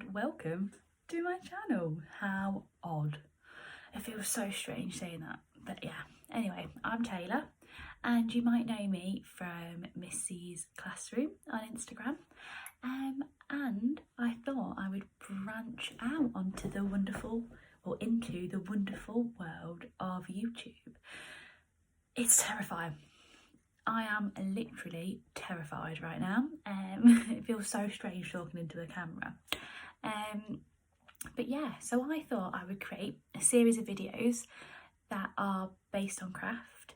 and welcome to my channel. How odd. It feels so strange saying that, but yeah. Anyway, I'm Taylor and you might know me from Missy's Classroom on Instagram, and I thought I would branch out onto the wonderful, or into the wonderful world of YouTube. It's terrifying. I am literally terrified right now. It feels so strange talking into a camera. But yeah, so I thought I would create a series of videos that are based on craft.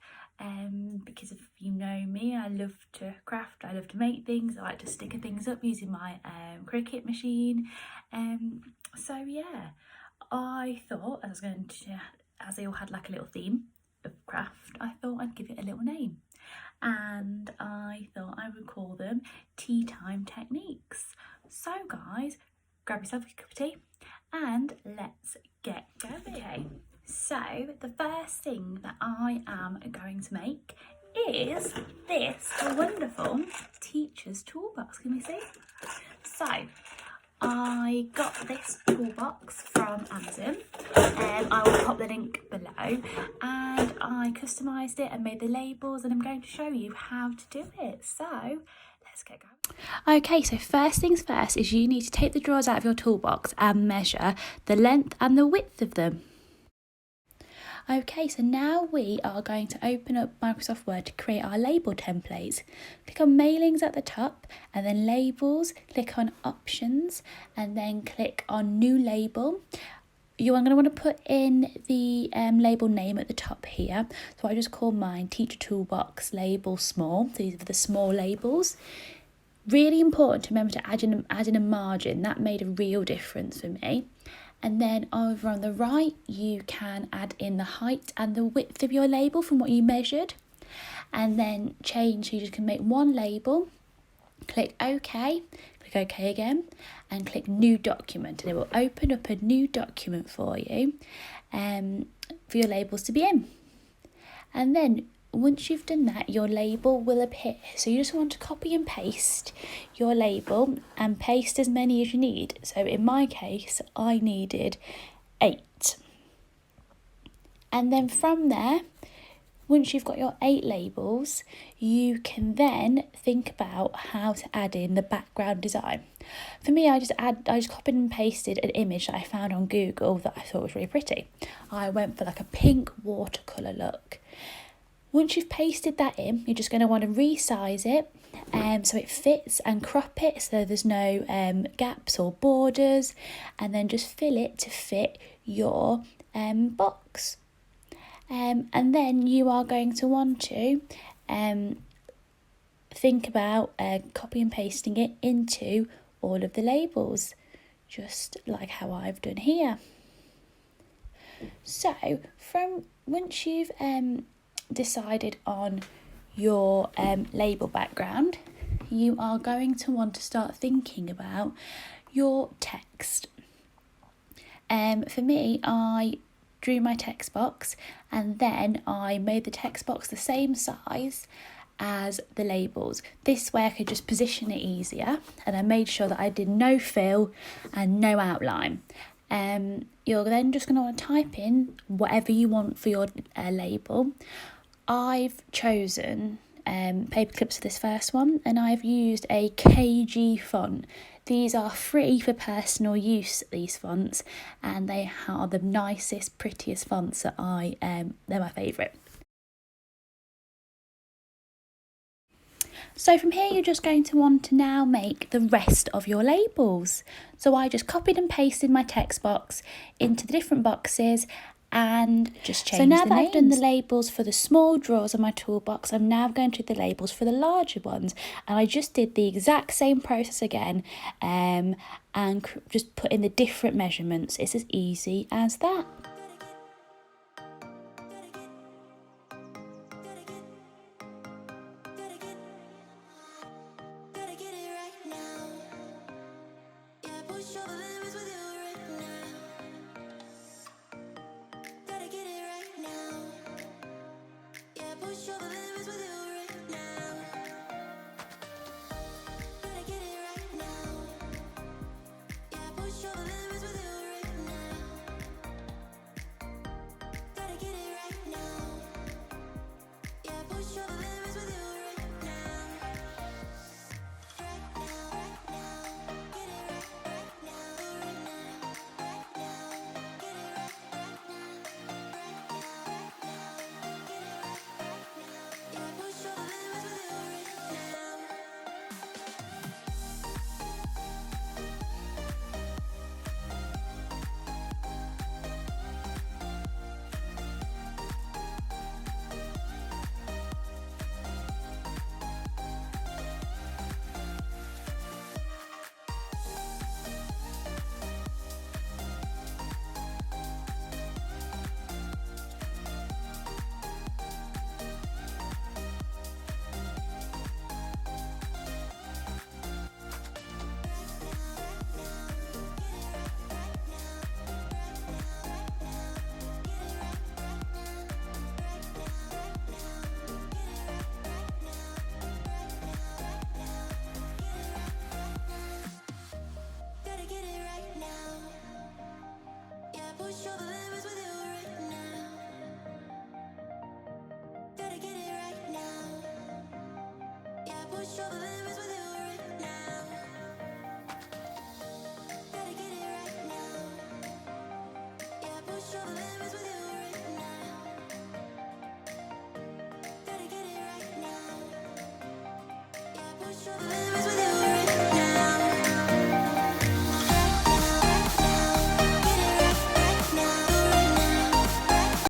Because if you know me, I love to craft, I love to make things, I like to sticker things up using my Cricut machine. So yeah, I thought as they all had like a little theme of craft, I thought I'd give it a little name. And I thought I would call them Tea Time Techniques. So guys, grab yourself a cup of tea and let's get going. Okay, so the first thing that I am going to make is this wonderful teacher's toolbox. Can we see? So I got this toolbox from Amazon, I will pop the link below, and I customised it and made the labels, and I'm going to show you how to do it. So let's get going. Okay, so first things first is you need to take the drawers out of your toolbox and measure the length and the width of them. Okay, so now we are going to open up Microsoft Word to create our label templates. Click on mailings at the top and then labels, click on options and then click on new label. You are going to want to put in the label name at the top here. So I just call mine Teacher Toolbox Label Small. These are the small labels. Really important to remember to add in a margin. That made a real difference for me. And then over on the right, you can add in the height and the width of your label from what you measured. And then change, so you just can make one label, click OK, click OK again, and click New Document. And it will open up a new document for you for your labels to be in. And then once you've done that, your label will appear. So you just want to copy and paste your label and paste as many as you need. So in my case, I needed 8. And then from there, once you've got your 8 labels, you can then think about how to add in the background design. For me, I just copied and pasted an image that I found on Google that I thought was really pretty. I went for like a pink watercolour look. Once you've pasted that in, you're just going to want to resize it so it fits, and crop it so there's no gaps or borders, and then just fill it to fit your box. And then you are going to want to think about copy and pasting it into all of the labels, just like how I've done here. So once you've decided on your label background, you are going to want to start thinking about your text. For me, I drew my text box and then I made the text box the same size as the labels. This way I could just position it easier, and I made sure that I did no fill and no outline. You're then just going to want to type in whatever you want for your label. I've chosen paper clips for this first one, and I've used a KG font. These are free for personal use, these fonts, and they are the nicest, prettiest fonts that they're my favourite. So from here, you're just going to want to now make the rest of your labels. So I just copied and pasted my text box into the different boxes and just changed the names. So now that I've done the labels for the small drawers on my toolbox, I'm now going to do the labels for the larger ones. And I just did the exact same process again and just put in the different measurements. It's as easy as that.